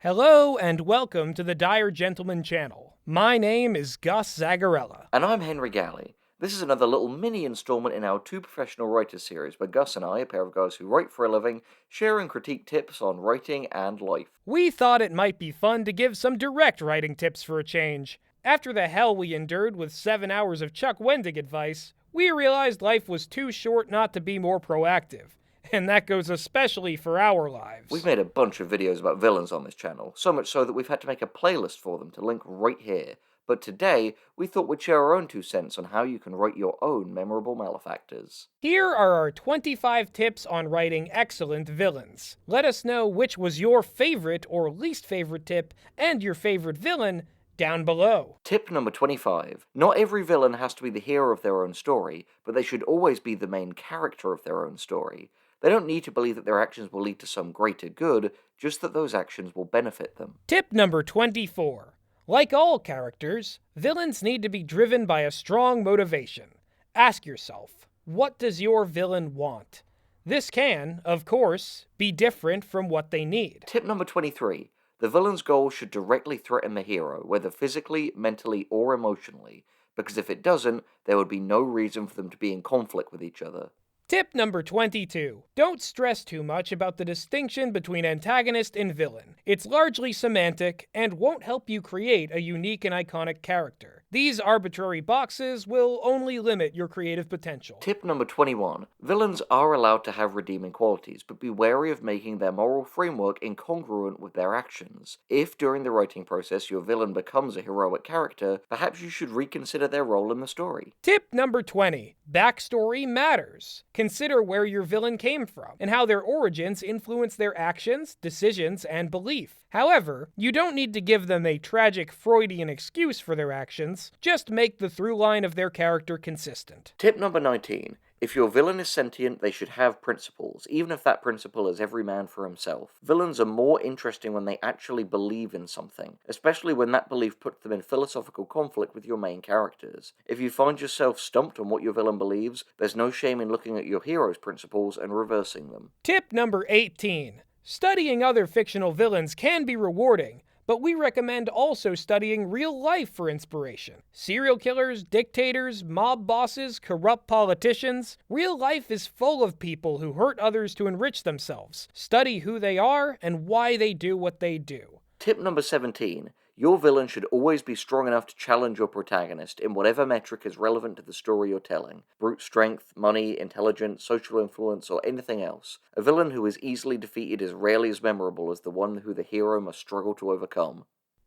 Hello and welcome to the Dire Gentleman channel. My name is Gus Zagarella. And I'm Henry Galley. This is another little mini installment in our Two Professional Writers series, where Gus and I, a pair of guys who write for a living, share and critique tips on writing and life. We thought it might be fun to give some direct writing tips for a change. After the hell we endured with 7 hours of Chuck Wendig advice, we realized life was too short not to be more proactive. And that goes especially for our lives. We've made a bunch of videos about villains on this channel, so much so that we've had to make a playlist for them to link right here. But today, we thought we'd share our own 2 cents on how you can write your own memorable malefactors. Here are our 25 tips on writing excellent villains. Let us know which was your favorite or least favorite tip and your favorite villain down below. Tip number 25. Not every villain has to be the hero of their own story, but they should always be the main character of their own story. They don't need to believe that their actions will lead to some greater good, just that those actions will benefit them. Tip number 24. Like all characters, villains need to be driven by a strong motivation. Ask yourself, what does your villain want? This can, of course, be different from what they need. Tip number 23. The villain's goal should directly threaten the hero, whether physically, mentally, or emotionally, because if it doesn't, there would be no reason for them to be in conflict with each other. Tip number 22. Don't stress too much about the distinction between antagonist and villain. It's largely semantic and won't help you create a unique and iconic character. These arbitrary boxes will only limit your creative potential. Tip number 21. Villains are allowed to have redeeming qualities, but be wary of making their moral framework incongruent with their actions. If, during the writing process, your villain becomes a heroic character, perhaps you should reconsider their role in the story. Tip number 20. Backstory matters. Consider where your villain came from and how their origins influence their actions, decisions, and belief. However, you don't need to give them a tragic Freudian excuse for their actions, just make the through line of their character consistent. Tip number 19. If your villain is sentient, they should have principles, even if that principle is every man for himself. Villains are more interesting when they actually believe in something, especially when that belief puts them in philosophical conflict with your main characters. If you find yourself stumped on what your villain believes, there's no shame in looking at your hero's principles and reversing them. Tip number 18. Studying other fictional villains can be rewarding, but we recommend also studying real life for inspiration. Serial killers, dictators, mob bosses, corrupt politicians. Real life is full of people who hurt others to enrich themselves. Study who they are and why they do what they do. Tip number 17. Your villain should always be strong enough to challenge your protagonist in whatever metric is relevant to the story you're telling. Brute strength, money, intelligence, social influence, or anything else. A villain who is easily defeated is rarely as memorable as the one who the hero must struggle to overcome.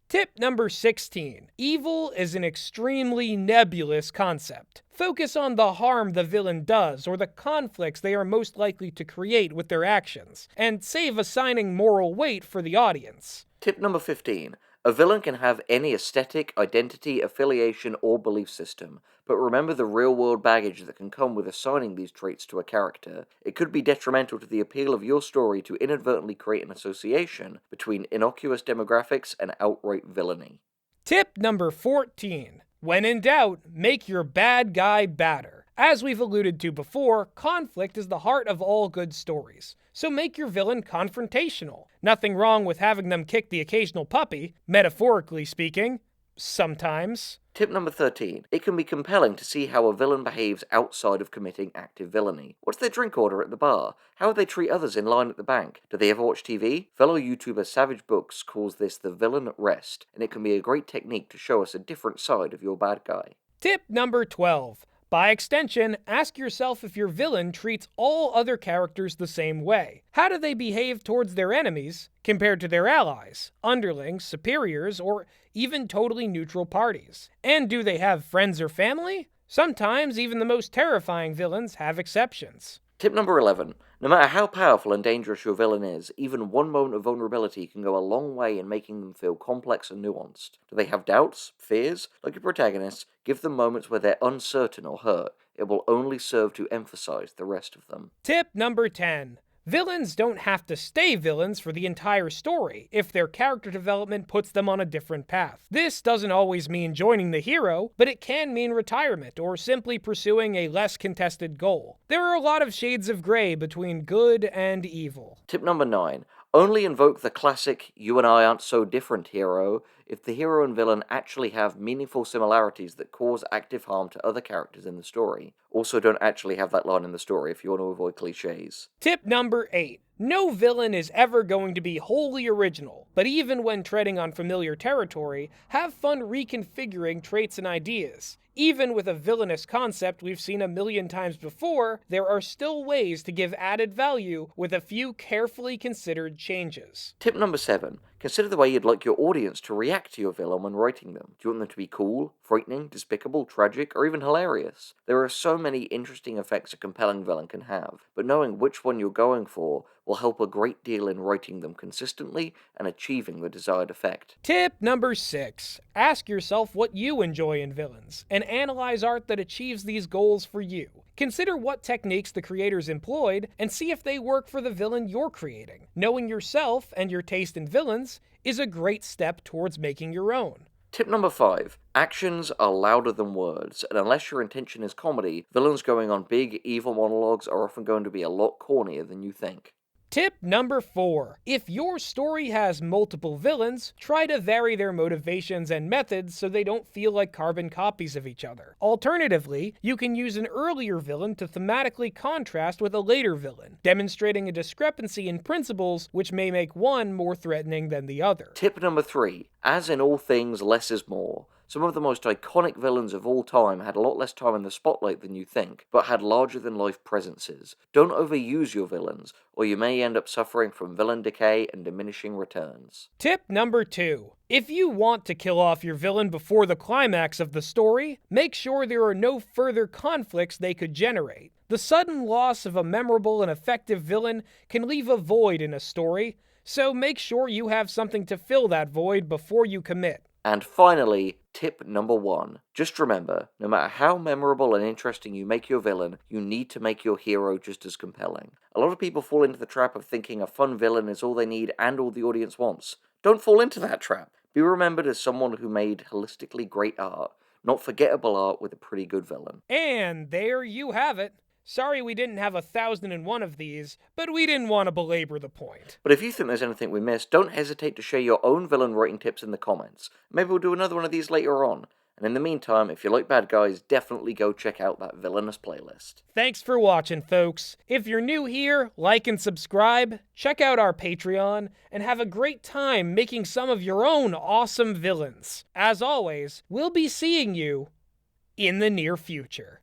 Tip number 16. Evil is an extremely nebulous concept. Focus on the harm the villain does or the conflicts they are most likely to create with their actions, and save assigning moral weight for the audience. Tip number 15. A villain can have any aesthetic, identity, affiliation, or belief system, but remember the real-world baggage that can come with assigning these traits to a character. It could be detrimental to the appeal of your story to inadvertently create an association between innocuous demographics and outright villainy. Tip number 14. When in doubt, make your bad guy badder. As we've alluded to before, conflict is the heart of all good stories, so make your villain confrontational. Nothing wrong with having them kick the occasional puppy, metaphorically speaking, sometimes. Tip number 13. It can be compelling to see how a villain behaves outside of committing active villainy. What's their drink order at the bar? How do they treat others in line at the bank? Do they ever watch TV? Fellow YouTuber Savage Books calls this the villain at rest, and it can be a great technique to show us a different side of your bad guy. Tip number 12. By extension, ask yourself if your villain treats all other characters the same way. How do they behave towards their enemies compared to their allies, underlings, superiors, or even totally neutral parties? And do they have friends or family? Sometimes even the most terrifying villains have exceptions. Tip number 11. No matter how powerful and dangerous your villain is, even one moment of vulnerability can go a long way in making them feel complex and nuanced. Do they have doubts, fears? Like your protagonist, give them moments where they're uncertain or hurt. It will only serve to emphasize the rest of them. Tip number 10. Villains don't have to stay villains for the entire story if their character development puts them on a different path. This doesn't always mean joining the hero, but it can mean retirement or simply pursuing a less contested goal. There are a lot of shades of gray between good and evil. Tip number 9. Only invoke the classic "you and I aren't so different" hero if the hero and villain actually have meaningful similarities that cause active harm to other characters in the story. Also, don't actually have that line in the story if you want to avoid cliches. Tip number 8. No villain is ever going to be wholly original, but even when treading on familiar territory, have fun reconfiguring traits and ideas. Even with a villainous concept we've seen a million times before, there are still ways to give added value with a few carefully considered changes. Tip number 7. Consider the way you'd like your audience to react to your villain when writing them. Do you want them to be cool, frightening, despicable, tragic, or even hilarious? There are so many interesting effects a compelling villain can have, but knowing which one you're going for will help a great deal in writing them consistently and achieving the desired effect. Tip number 6. Ask yourself what you enjoy in villains, and analyze art that achieves these goals for you. Consider what techniques the creators employed, and see if they work for the villain you're creating. Knowing yourself and your taste in villains is a great step towards making your own. Tip number 5. Actions are louder than words, and unless your intention is comedy, villains going on big, evil monologues are often going to be a lot cornier than you think. Tip number 4. If your story has multiple villains, try to vary their motivations and methods so they don't feel like carbon copies of each other. Alternatively, you can use an earlier villain to thematically contrast with a later villain, demonstrating a discrepancy in principles which may make one more threatening than the other. Tip number 3. As in all things, less is more. Some of the most iconic villains of all time had a lot less time in the spotlight than you think, but had larger-than-life presences. Don't overuse your villains, or you may end up suffering from villain decay and diminishing returns. Tip number 2. If you want to kill off your villain before the climax of the story, make sure there are no further conflicts they could generate. The sudden loss of a memorable and effective villain can leave a void in a story, so make sure you have something to fill that void before you commit. And finally, tip number 1. Just remember, no matter how memorable and interesting you make your villain, you need to make your hero just as compelling. A lot of people fall into the trap of thinking a fun villain is all they need and all the audience wants. Don't fall into that trap. Be remembered as someone who made holistically great art, not forgettable art with a pretty good villain. And there you have it. Sorry we didn't have 1,001 of these, but we didn't want to belabor the point. But if you think there's anything we missed, don't hesitate to share your own villain writing tips in the comments. Maybe we'll do another one of these later on. And in the meantime, if you like bad guys, definitely go check out that villainous playlist. Thanks for watching, folks. If you're new here, like and subscribe, check out our Patreon, and have a great time making some of your own awesome villains. As always, we'll be seeing you in the near future.